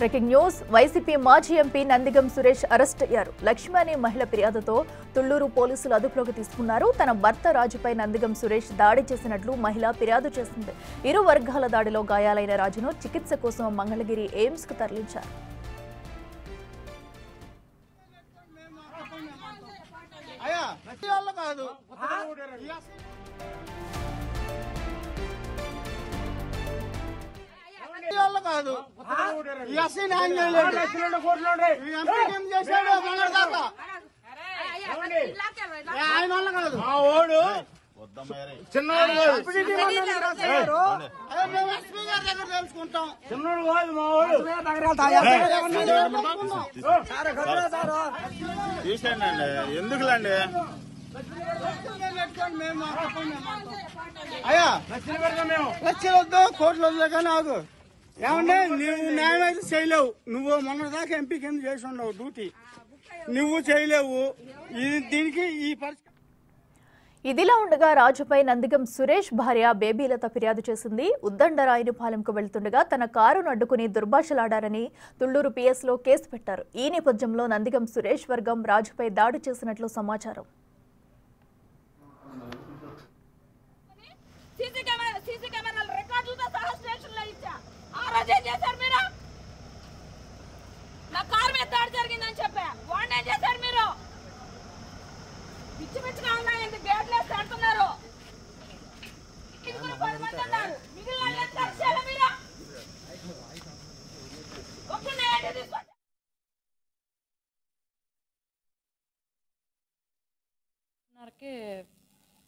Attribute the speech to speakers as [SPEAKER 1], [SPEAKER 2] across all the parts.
[SPEAKER 1] Breaking news YCP మాజీ MP Nandigam Suresh arrest అయ్యారు. లక్ష్మి అనే మహిళ ఫిర్యాదుతో తుళ్లూరు పోలీసులు అదుపులోకి తీసుకున్నారు. తన భర్త రాజుపై నందిగం సురేష్ దాడి చేసినట్లు మహిళ ఫిర్యాదు చేసింది. ఇరు వర్గాల దాడిలో గాయాలైన రాజును చికిత్స కోసం మంగళగిరి ఎయిమ్స్ కు తరలించారు.
[SPEAKER 2] ఎందుకులండి అయ్యా లక్షలు వద్దు కోట్లు వద్దు కానీ ఆగు. ఏమంటే నువ్వు న్యాయం అయితే చేయలేవు. నువ్వు మొన్న దాకా ఎంపీ కింద చేసి ఉండవు డ్యూటీ, నువ్వు చేయలేవు. దీనికి ఈ పరిస్థితి.
[SPEAKER 1] ఇదిలా ఉండగా రాజుపై నందిగం సురేష్ భార్య బేబీలత ఫిర్యాదు చేసింది. ఉద్దండరాయునిపాలెంకు వెళ్తుండగా తన కారును అడ్డుకుని దుర్భాషలాడారని తుళ్లూరు పిఎస్లో కేసు పెట్టారు. ఈ నేపథ్యంలో నందిగం సురేష్ వర్గం రాజుపై దాడి చేసినట్లు సమాచారం.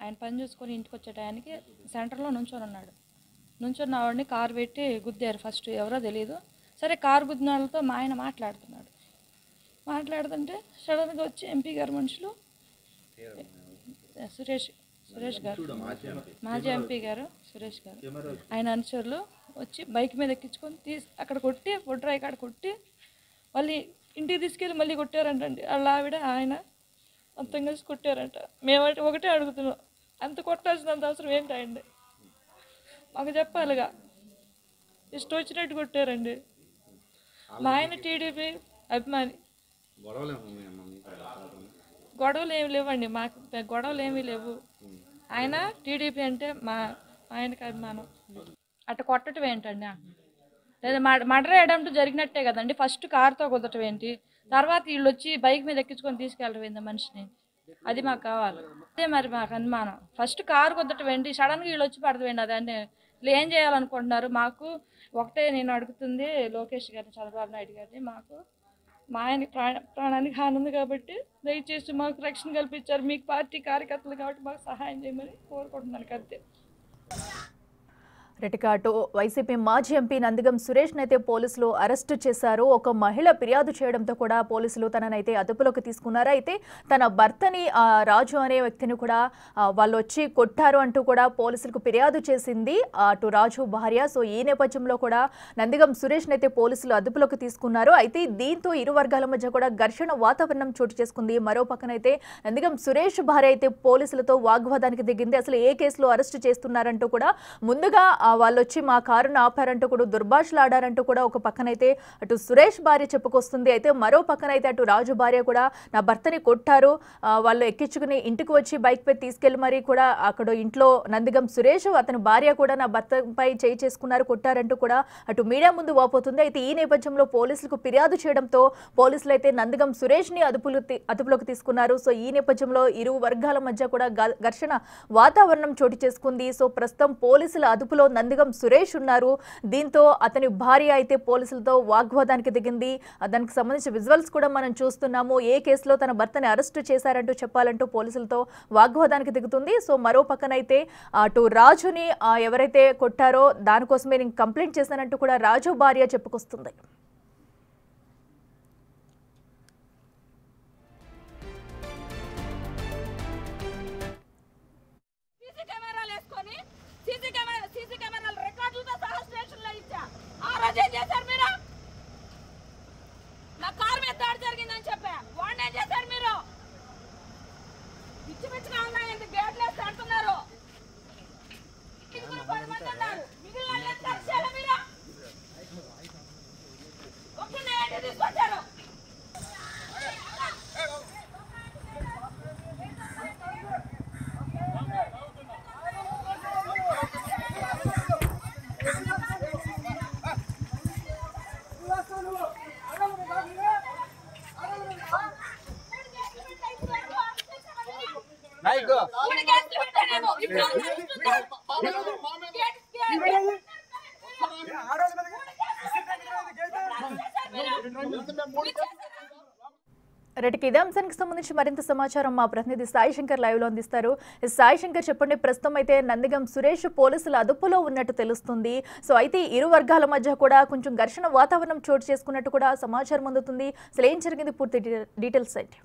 [SPEAKER 3] ఆయన పని చూసుకొని ఇంటికి వచ్చే టయానికి సెంటర్లో నుంచొని ఉన్నాడు. నుంచున్న ఆవిడని కారు పెట్టి గుద్దారు. ఫస్ట్ ఎవరో తెలియదు. సరే కారు గుద్దిన వాళ్ళతో మా ఆయన మాట్లాడుతుంటే సడన్గా వచ్చి ఎంపీ గారు మనుషులు సురేష్ గారు, మాజీ ఎంపీ గారు సురేష్ గారు, ఆయన అనుచరులు వచ్చి బైక్ మీద ఎక్కించుకొని అక్కడ కొట్టి బొడ్రాయి కాడ కొట్టి మళ్ళీ ఇంటికి తీసుకెళ్ళి మళ్ళీ కొట్టారంటండి. వాళ్ళ ఆవిడ ఆయన అంతం కలిసి కొట్టారంట. మేమంటే ఒకటే అడుగుతున్నాం, అంత కొట్టాల్సినంత అవసరం ఏంటండి? మాకు చెప్పాలిగా. ఇష్టం వచ్చినట్టు కొట్టారండి. మా ఆయన టీడీపీ అభిమాని. గొడవలు ఏమి లేవండి, మాకు గొడవలు ఏమీ లేవు. ఆయన టీడీపీ అంటే మా ఆయనకి అభిమానం. అట్ట కొట్టడం ఏంటండి? లేదా మర్డర్ అటెంప్ట్ జరిగినట్టే కదండి. ఫస్ట్ కారుతో కుదటం ఏంటి, తర్వాత వీళ్ళు వచ్చి బైక్ మీద ఎక్కించుకొని తీసుకెళ్ళడం ఏంది మనిషిని? అది మాకు కావాలి. అదే మరి మాకు అనుమానం. ఫస్ట్ కారు కుదటం ఏంటి, సడన్గా వీళ్ళు వచ్చి పడతామండి. అదండి వీళ్ళు ఏం చేయాలనుకుంటున్నారు? మాకు ఒకటే నేను అడుగుతుంది లోకేష్ గారిని, చంద్రబాబు నాయుడు గారిని, మాకు మా ఆయన ప్రాణానికి హాని ఉంది కాబట్టి దయచేసి మాకు రక్షణ కల్పించారు. మీకు పార్టీ కార్యకర్తలు కాబట్టి మాకు సహాయం చేయమని కోరుకుంటున్నాను అంతే.
[SPEAKER 1] రెటికాటు వైసీపీ మాజీ ఎంపీ నందిగం సురేష్ నైతే పోలీసులు అరెస్టు చేశారు. ఒక మహిళ ఫిర్యాదు చేయడంతో కూడా పోలీసులు తననైతే అదుపులోకి తీసుకున్నారు. అయితే తన భర్తని రాజు అనే వ్యక్తిని కూడా వాళ్ళు వచ్చి కొట్టారు అంటూ కూడా పోలీసులకు ఫిర్యాదు చేసింది అటు రాజు భార్య. సో ఈ నేపథ్యంలో కూడా నందిగం సురేష్ నైతే పోలీసులు అదుపులోకి తీసుకున్నారు. అయితే దీంతో ఇరు వర్గాల మధ్య కూడా ఘర్షణ వాతావరణం చోటు చేసుకుంది. మరో పక్కనైతే నందిగం సురేష్ భార్య అయితే పోలీసులతో వాగ్వాదానికి దిగింది. అసలు ఏ కేసులో అరెస్టు చేస్తున్నారంటూ కూడా ముందుగా వాళ్ళు వచ్చి మా కారును ఆపారంటూ కూడా దుర్భాషలాడారంటూ కూడా ఒక పక్కనైతే అటు సురేష్ భార్య చెప్పుకొస్తుంది. అయితే మరో పక్కనైతే అటు రాజు భార్య కూడా నా భర్తని కొట్టారు, వాళ్ళు ఎక్కించుకుని ఇంటికి వచ్చి బైక్ పై తీసుకెళ్లి మరీ కూడా అక్కడ ఇంట్లో నందిగం సురేష్ అతని భార్య కూడా నా భర్తపై చేయి చేసుకున్నారు, కొట్టారంటూ కూడా అటు మీడియా ముందు వాపోతుంది. అయితే ఈ నేపథ్యంలో పోలీసులకు ఫిర్యాదు చేయడంతో పోలీసులు అయితే నందిగం సురేష్ ని అదుపులోకి తీసుకున్నారు. సో ఈ నేపథ్యంలో ఇరు వర్గాల మధ్య కూడా ఘర్షణ వాతావరణం చోటు చేసుకుంది. సో ప్రస్తుతం పోలీసుల అదుపులో నందిగం సురేష్ ఉన్నారు. దీంతో అతని భార్య అయితే పోలీసులతో వాగ్వాదానికి దిగింది. దానికి సంబంధించిన విజువల్స్ కూడా మనం చూస్తున్నాము. ఏ కేసులో తన భర్తని అరెస్టు చేశారంటూ చెప్పాలంటూ పోలీసులతో వాగ్వాదానికి దిగుతుంది. సో మరో పక్కనైతే అటు రాజుని ఎవరైతే కొట్టారో దానికోసమే నేను కంప్లైంట్ చేశానంటూ కూడా రాజు భార్య చెప్పుకొస్తుంది.
[SPEAKER 4] నా కారు మీద దాడి జరిగిందని చెప్పా. వాడిని ఏం చేశారు మీరు? పిచ్చి పిచ్చిగా ఉన్నాయండి. గేట్లు వేసి అంటున్నారు. మిగిలిన 10 మంది ఉన్నారు. మిగిలిన మీరు
[SPEAKER 1] రైట్, ఇదే అంశానికి సంబంధించి మరింత సమాచారం మా ప్రతినిధి సాయి శంకర్ లైవ్ లో అందిస్తారు. సాయి శంకర్, చెప్పండి. ప్రస్తుతం అయితే నందిగం సురేష్ పోలీసుల అదుపులో ఉన్నట్టు తెలుస్తుంది. సో అయితే ఇరు వర్గాల మధ్య కూడా కొంచెం ఘర్షణ వాతావరణం చోటు చేసుకున్నట్టు కూడా సమాచారం అందుతుంది. అసలు ఏం జరిగింది, పూర్తి డీటెయిల్స్ ఏంటి?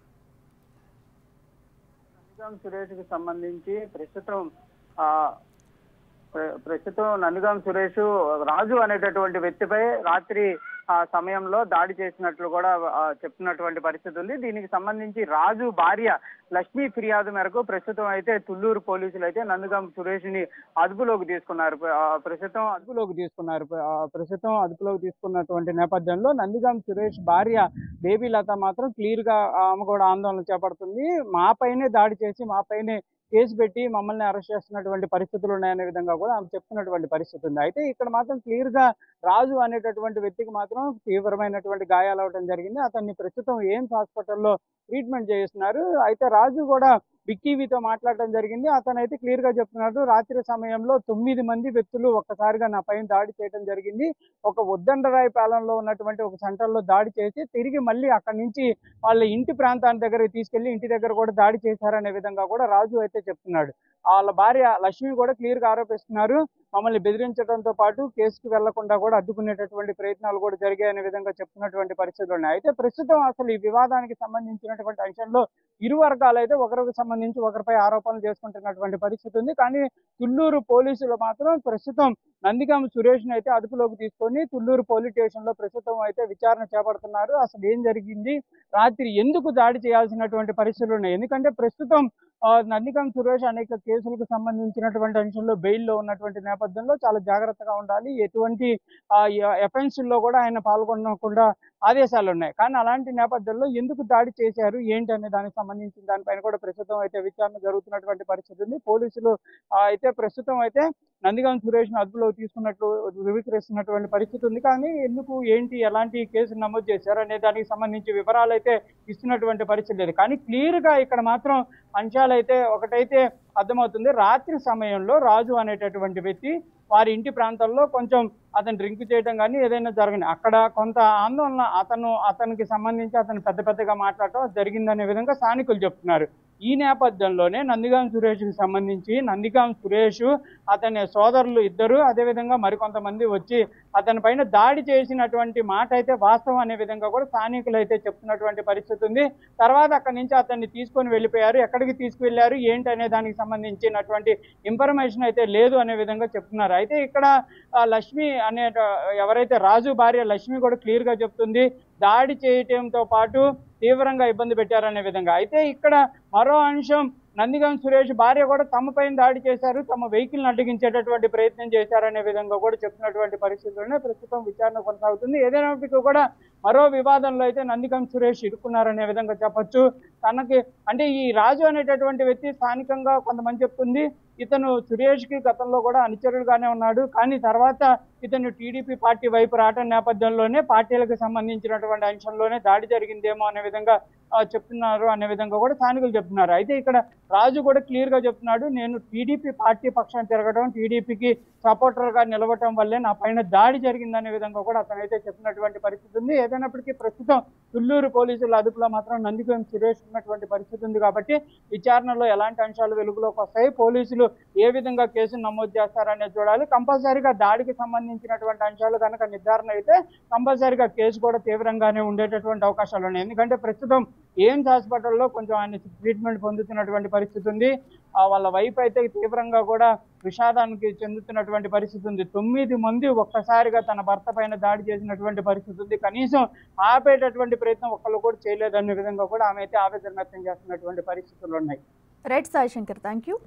[SPEAKER 5] నందిగం సురేష్ కి సంబంధించి ప్రస్తుతం నందిగం సురేష్ రాజు అనేటటువంటి వ్యక్తిపై రాత్రి సమయంలో దాడి చేసినట్లు కూడా చెప్తున్నటువంటి పరిస్థితి ఉంది. దీనికి సంబంధించి రాజు భార్య లక్ష్మి ఫిర్యాదు మేరకు ప్రస్తుతం అయితే తుళ్ళూరు పోలీసులు అయితే నందిగం సురేష్ ని అదుపులోకి తీసుకున్నటువంటి నేపథ్యంలో నందిగం సురేష్ భార్య బేబీ లత మాత్రం క్లియర్ గా ఆమె కూడా ఆందోళన చేపడుతుంది. మాపైనే దాడి చేసి మాపైనే కేసు పెట్టి మమ్మల్ని అరెస్ట్ చేస్తున్నటువంటి పరిస్థితులు ఉన్నాయనే విధంగా కూడా ఆమె చెప్తున్నటువంటి పరిస్థితి ఉంది. అయితే ఇక్కడ మాత్రం క్లియర్ గా రాజు అనేటటువంటి వ్యక్తికి మాత్రం తీవ్రమైనటువంటి గాయాలు అవడం జరిగింది. అతన్ని ప్రస్తుతం ఎయిమ్స్ హాస్పిటల్లో ట్రీట్మెంట్ చేస్తున్నారు. అయితే రాజు కూడా బిగ్ టీవీతో మాట్లాడడం జరిగింది. అతను అయితే క్లియర్ గా చెప్తున్నాడు, రాత్రి సమయంలో 9 మంది వ్యక్తులు ఒక్కసారిగా నా పైన దాడి చేయడం జరిగింది. ఒక ఉద్దండరాయి పాలెంలో ఉన్నటువంటి ఒక సెంటర్లో దాడి చేసి తిరిగి మళ్ళీ అక్కడి నుంచి వాళ్ళ ఇంటి ప్రాంతాన్ని దగ్గరికి తీసుకెళ్లి ఇంటి దగ్గర కూడా దాడి చేశారనే విధంగా కూడా రాజు అయితే చెప్తున్నాడు. వాళ్ళ భార్య లక్ష్మి కూడా క్లియర్ గా ఆరోపిస్తున్నారు, మమ్మల్ని బెదిరించడంతో పాటు కేసుకు వెళ్లకుండా కూడా అడ్డుకునేటటువంటి ప్రయత్నాలు కూడా జరిగాయనే విధంగా చెప్తున్నటువంటి పరిస్థితులు ఉన్నాయి. అయితే ప్రస్తుతం అసలు ఈ వివాదానికి సంబంధించినటువంటి అంశంలో ఇరు వర్గాలు అయితే ఒకరికి సంబంధించి ఒకరిపై ఆరోపణలు చేసుకుంటున్నటువంటి పరిస్థితి ఉంది. కానీ తుళ్ళూరు పోలీసులు మాత్రం ప్రస్తుతం నందిగం సురేష్ ని అయితే అదుపులోకి తీసుకొని తుళ్ళూరు పోలీస్ స్టేషన్ లో ప్రస్తుతం అయితే విచారణ చేపడుతున్నారు. అసలు ఏం జరిగింది, రాత్రి ఎందుకు దాడి చేయాల్సినటువంటి పరిస్థితులు ఉన్నాయి. ఎందుకంటే ప్రస్తుతం నందిగం సురేష్ అనేక కేసులకు సంబంధించినటువంటి అంశంలో బెయిల్లో ఉన్నటువంటి నేపథ్యంలో చాలా జాగ్రత్తగా ఉండాలి. ఎటువంటి ఎఫెన్స్ లో కూడా ఆయన పాల్గొనకుండా ఆదేశాలు ఉన్నాయి. కానీ అలాంటి నేపథ్యంలో ఎందుకు దాడి చేశారు ఏంటి అనే దానికి సంబంధించిన దానిపైన కూడా ప్రస్తుతం అయితే విచారణ జరుగుతున్నటువంటి పరిస్థితి ఉంది. పోలీసులు అయితే ప్రస్తుతం అయితే నందిగం సురేష్ ను అదుపులో తీసుకున్నట్లు ధృవీకరిస్తున్నటువంటి పరిస్థితి ఉంది. కానీ ఎందుకు ఏంటి ఎలాంటి కేసులు నమోదు చేశారు అనే దానికి సంబంధించి వివరాలు అయితే ఇస్తున్నటువంటి పరిస్థితి లేదు. కానీ క్లియర్ గా ఇక్కడ మాత్రం అంశాలు అయితే ఒకటైతే అర్థమవుతుంది, రాత్రి సమయంలో రాజు అనేటటువంటి వ్యక్తి వారి ఇంటి ప్రాంతాల్లో కొంచెం అతను డ్రింక్ చేయడం కానీ ఏదైనా జరిగింది, అక్కడ కొంత ఆందోళన అతనికి సంబంధించి అతను పెద్దగా మాట్లాడటం జరిగిందనే విధంగా స్థానికులు చెప్తున్నారు. ఈ నేపథ్యంలోనే నందిగం సురేష్కి సంబంధించి నందిగం సురేష్ అతని సోదరులు ఇద్దరు అదేవిధంగా మరికొంతమంది వచ్చి అతని పైన దాడి చేసినటువంటి మాట అయితే వాస్తవం అనే విధంగా కూడా స్థానికులు అయితే చెప్తున్నటువంటి పరిస్థితి ఉంది. తర్వాత అక్కడి నుంచి అతన్ని తీసుకొని వెళ్ళిపోయారు, ఎక్కడికి తీసుకువెళ్లారు ఏంటి అనే దానికి సంబంధించినటువంటి ఇన్ఫర్మేషన్ అయితే లేదు అనే విధంగా చెప్తున్నారు. అయితే ఇక్కడ లక్ష్మి అనే ఎవరైతే రాజు భార్య లక్ష్మి కూడా క్లియర్ గా చెప్తుంది, దాడి చేయటంతో పాటు తీవ్రంగా ఇబ్బంది పెట్టారనే విధంగా. అయితే ఇక్కడ మరో అంశం, నందిగం సురేష్ భార్య కూడా తమ పైన దాడి చేశారు, తమ వెహికల్ని అడ్డగించేటటువంటి ప్రయత్నం చేశారనే విధంగా కూడా చెప్తున్నటువంటి పరిస్థితుల్లోనే ప్రస్తుతం విచారణ కొనసాగుతుంది. ఏదైనప్పటికీ కూడా మరో వివాదంలో అయితే నందిగం సురేష్ ఇరుక్కున్నారనే విధంగా చెప్పొచ్చు. తనకి అంటే ఈ రాజు అనేటటువంటి వ్యక్తి స్థానికంగా కొంతమంది చెప్తుంది, ఇతను సురేష్ కి గతంలో కూడా అనుచరులుగానే ఉన్నాడు, కానీ తర్వాత ఇతను టీడీపీ పార్టీ వైపు రావడం నేపథ్యంలోనే పార్టీలకు సంబంధించినటువంటి అంశంలోనే దాడి జరిగిందేమో అనే విధంగా చెప్తున్నారు అనే విధంగా కూడా స్థానికులు చెప్తున్నారు. అయితే ఇక్కడ రాజు కూడా క్లియర్ గా చెప్తున్నాడు, నేను టీడీపీ పార్టీ పక్షాన్ని తిరగడం, టీడీపీకి సపోర్టర్ గా నిలవటం వల్లే నా పైన దాడి జరిగిందనే విధంగా కూడా అతనైతే చెప్పినటువంటి పరిస్థితి ఉంది. ఏదైనప్పటికీ ప్రస్తుతం తుళ్ళూరు పోలీసుల అదుపులో మాత్రం నందిగం సురేష్ ఉన్నటువంటి పరిస్థితి ఉంది. కాబట్టి విచారణలో ఎలాంటి అంశాలు వెలుగులోకి వస్తాయి, పోలీసులు ఏ విధంగా కేసును నమోదు చేస్తారనేది చూడాలి. కంపల్సరీగా దాడికి సంబంధించినటువంటి అంశాలు కనుక నిర్ధారణ అయితే కంపల్సరీగా కేసు కూడా తీవ్రంగానే ఉండేటటువంటి అవకాశాలు ఉన్నాయి. ఎందుకంటే ప్రస్తుతం ఎయిమ్స్ హాస్పిటల్లో కొంచెం ఆయన ట్రీట్మెంట్ పొందుతున్నటువంటి పరిస్థితి ఉంది. వాళ్ళ వైఫ్ అయితే తీవ్రంగా కూడా విషాదానికి చెందుతున్నటువంటి పరిస్థితి ఉంది. 9 మంది ఒక్కసారిగా తన భర్త పైన దాడి చేసినటువంటి పరిస్థితి ఉంది. కనీసం ఆపేటటువంటి ప్రయత్నం ఒక్కళ్ళు కూడా చేయలేదనే విధంగా కూడా ఆమె అయితే ఆవేదన వ్యక్తం చేస్తున్నటువంటి పరిస్థితులు ఉన్నాయి.
[SPEAKER 1] Right Sai Shankar, thank you.